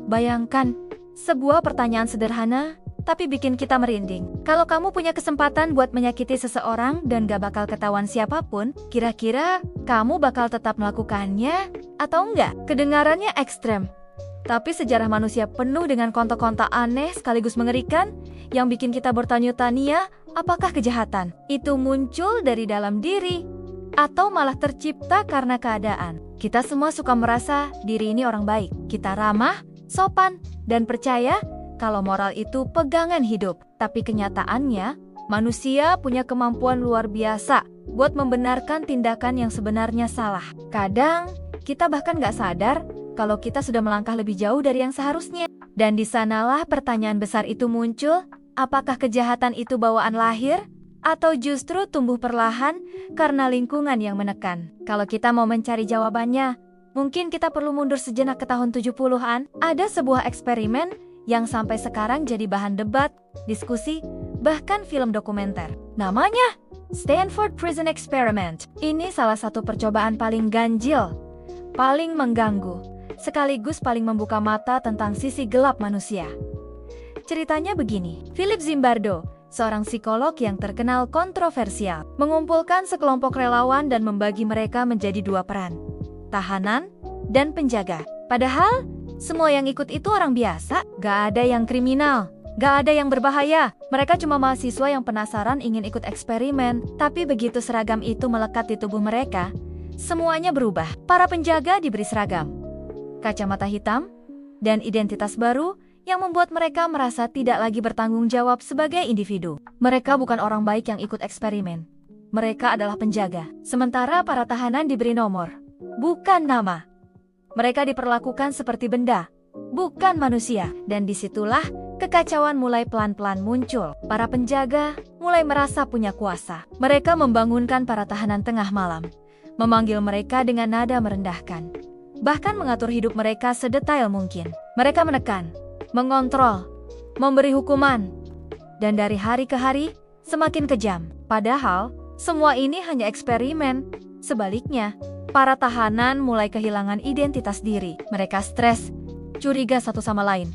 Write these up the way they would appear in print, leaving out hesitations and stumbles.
Bayangkan, sebuah pertanyaan sederhana, tapi bikin kita merinding. Kalau kamu punya kesempatan buat menyakiti seseorang dan gak bakal ketahuan siapapun, kira-kira kamu bakal tetap melakukannya atau enggak? Kedengarannya ekstrem, tapi sejarah manusia penuh dengan kontak-kontak aneh sekaligus mengerikan yang bikin kita bertanya-tanya, apakah kejahatan itu muncul dari dalam diri atau malah tercipta karena keadaan? Kita semua suka merasa diri ini orang baik. Kita ramah, sopan, dan percaya kalau moral itu pegangan hidup. Tapi kenyataannya, manusia punya kemampuan luar biasa buat membenarkan tindakan yang sebenarnya salah. Kadang, kita bahkan gak sadar kalau kita sudah melangkah lebih jauh dari yang seharusnya. Dan di sanalah pertanyaan besar itu muncul, apakah kejahatan itu bawaan lahir? Atau justru tumbuh perlahan karena lingkungan yang menekan? Kalau kita mau mencari jawabannya, mungkin kita perlu mundur sejenak ke tahun 70-an. Ada sebuah eksperimen yang sampai sekarang jadi bahan debat, diskusi, bahkan film dokumenter. Namanya Stanford Prison Experiment. Ini salah satu percobaan paling ganjil, paling mengganggu, sekaligus paling membuka mata tentang sisi gelap manusia. Ceritanya begini, Philip Zimbardo, seorang psikolog yang terkenal kontroversial, mengumpulkan sekelompok relawan dan membagi mereka menjadi dua peran, tahanan dan penjaga. Padahal, semua yang ikut itu orang biasa, gak ada yang kriminal, gak ada yang berbahaya. Mereka cuma mahasiswa yang penasaran ingin ikut eksperimen. Tapi begitu seragam itu melekat di tubuh mereka, semuanya berubah. Para penjaga diberi seragam, kacamata hitam, dan identitas baru yang membuat mereka merasa tidak lagi bertanggung jawab sebagai individu. Mereka bukan orang baik yang ikut eksperimen. Mereka adalah penjaga. Sementara para tahanan diberi nomor, bukan nama. Mereka diperlakukan seperti benda, bukan manusia. Dan disitulah kekacauan mulai pelan-pelan muncul. Para penjaga mulai merasa punya kuasa. Mereka membangunkan para tahanan tengah malam, memanggil mereka dengan nada merendahkan, bahkan mengatur hidup mereka sedetail mungkin. Mereka menekan, mengontrol, memberi hukuman, dan dari hari ke hari semakin kejam. Padahal semua ini hanya eksperimen. Sebaliknya, para tahanan mulai kehilangan identitas diri. Mereka stres, curiga satu sama lain,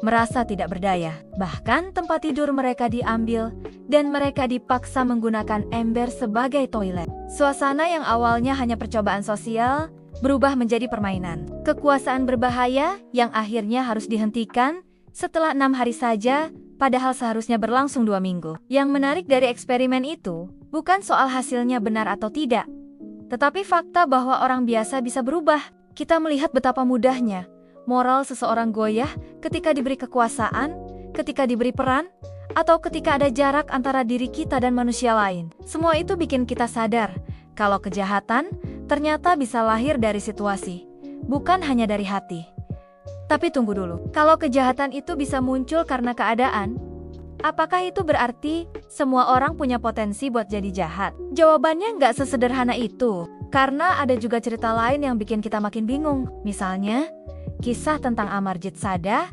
merasa tidak berdaya. Bahkan tempat tidur mereka diambil dan mereka dipaksa menggunakan ember sebagai toilet. Suasana yang awalnya hanya percobaan sosial berubah menjadi permainan. Kekuasaan berbahaya yang akhirnya harus dihentikan setelah 6 hari saja, padahal seharusnya berlangsung 2 minggu. Yang menarik dari eksperimen itu bukan soal hasilnya benar atau tidak, tetapi fakta bahwa orang biasa bisa berubah. Kita melihat betapa mudahnya moral seseorang goyah ketika diberi kekuasaan, ketika diberi peran, atau ketika ada jarak antara diri kita dan manusia lain. Semua itu bikin kita sadar kalau kejahatan ternyata bisa lahir dari situasi, bukan hanya dari hati. Tapi tunggu dulu, kalau kejahatan itu bisa muncul karena keadaan, apakah itu berarti semua orang punya potensi buat jadi jahat? Jawabannya nggak sesederhana itu, karena ada juga cerita lain yang bikin kita makin bingung. Misalnya, kisah tentang Amarjit Sada,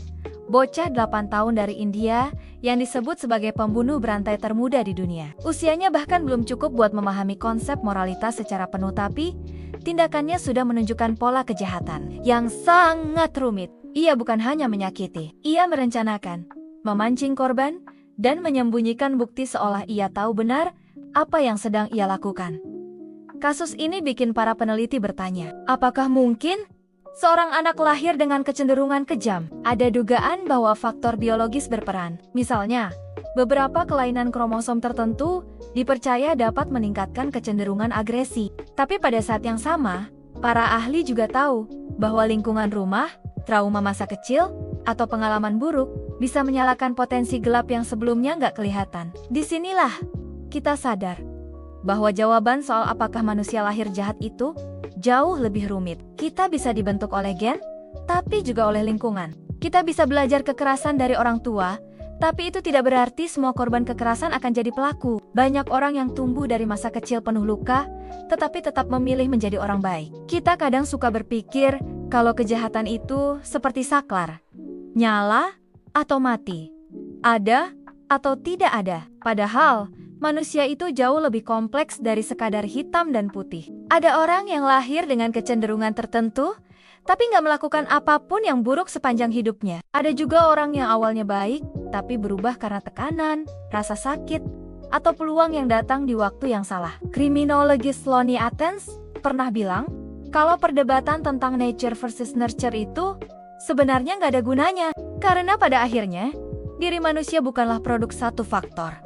bocah 8 tahun dari India yang disebut sebagai pembunuh berantai termuda di dunia. Usianya bahkan belum cukup buat memahami konsep moralitas secara penuh, tapi tindakannya sudah menunjukkan pola kejahatan yang sangat rumit. Ia bukan hanya menyakiti, ia merencanakan, memancing korban, dan menyembunyikan bukti seolah ia tahu benar apa yang sedang ia lakukan. Kasus ini bikin para peneliti bertanya, apakah mungkin seorang anak lahir dengan kecenderungan kejam? Ada dugaan bahwa faktor biologis berperan. Misalnya, beberapa kelainan kromosom tertentu dipercaya dapat meningkatkan kecenderungan agresi. Tapi pada saat yang sama, para ahli juga tahu bahwa lingkungan rumah, trauma masa kecil, atau pengalaman buruk bisa menyalakan potensi gelap yang sebelumnya nggak kelihatan. Disinilah kita sadar bahwa jawaban soal apakah manusia lahir jahat itu jauh lebih rumit. Kita bisa dibentuk oleh gen, tapi juga oleh lingkungan. Kita bisa belajar kekerasan dari orang tua, tapi itu tidak berarti semua korban kekerasan akan jadi pelaku. Banyak orang yang tumbuh dari masa kecil penuh luka, tetapi tetap memilih menjadi orang baik. Kita kadang suka berpikir kalau kejahatan itu seperti saklar, nyala atau mati, ada atau tidak ada. Padahal, manusia itu jauh lebih kompleks dari sekadar hitam dan putih. Ada orang yang lahir dengan kecenderungan tertentu, tapi nggak melakukan apapun yang buruk sepanjang hidupnya. Ada juga orang yang awalnya baik, tapi berubah karena tekanan, rasa sakit, atau peluang yang datang di waktu yang salah. Kriminologis Lonnie Athens pernah bilang, kalau perdebatan tentang nature versus nurture itu sebenarnya nggak ada gunanya, karena pada akhirnya, diri manusia bukanlah produk satu faktor,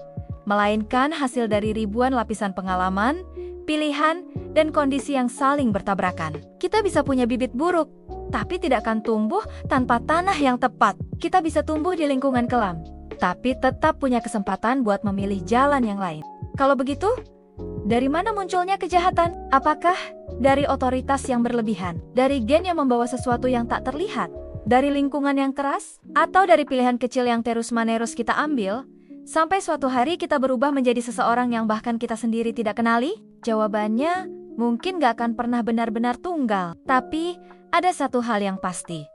melainkan hasil dari ribuan lapisan pengalaman, pilihan, dan kondisi yang saling bertabrakan. Kita bisa punya bibit buruk, tapi tidak akan tumbuh tanpa tanah yang tepat. Kita bisa tumbuh di lingkungan kelam, tapi tetap punya kesempatan buat memilih jalan yang lain. Kalau begitu, dari mana munculnya kejahatan? Apakah dari otoritas yang berlebihan, dari gen yang membawa sesuatu yang tak terlihat, dari lingkungan yang keras, atau dari pilihan kecil yang terus-menerus kita ambil, sampai suatu hari kita berubah menjadi seseorang yang bahkan kita sendiri tidak kenali? Jawabannya mungkin gak akan pernah benar-benar tunggal. Tapi ada satu hal yang pasti.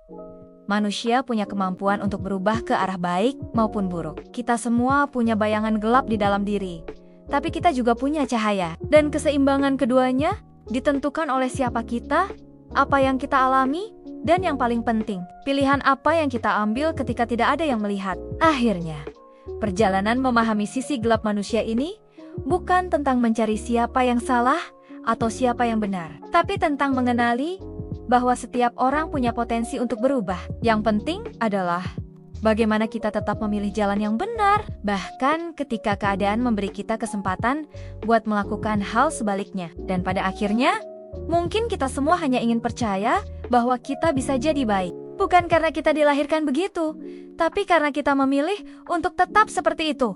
Manusia punya kemampuan untuk berubah ke arah baik maupun buruk. Kita semua punya bayangan gelap di dalam diri. Tapi kita juga punya cahaya. Dan keseimbangan keduanya ditentukan oleh siapa kita, apa yang kita alami, dan yang paling penting, pilihan apa yang kita ambil ketika tidak ada yang melihat. Akhirnya, perjalanan memahami sisi gelap manusia ini bukan tentang mencari siapa yang salah atau siapa yang benar, tapi tentang mengenali bahwa setiap orang punya potensi untuk berubah. Yang penting adalah bagaimana kita tetap memilih jalan yang benar, bahkan ketika keadaan memberi kita kesempatan buat melakukan hal sebaliknya. Dan pada akhirnya, mungkin kita semua hanya ingin percaya bahwa kita bisa jadi baik. Bukan karena kita dilahirkan begitu, tapi karena kita memilih untuk tetap seperti itu.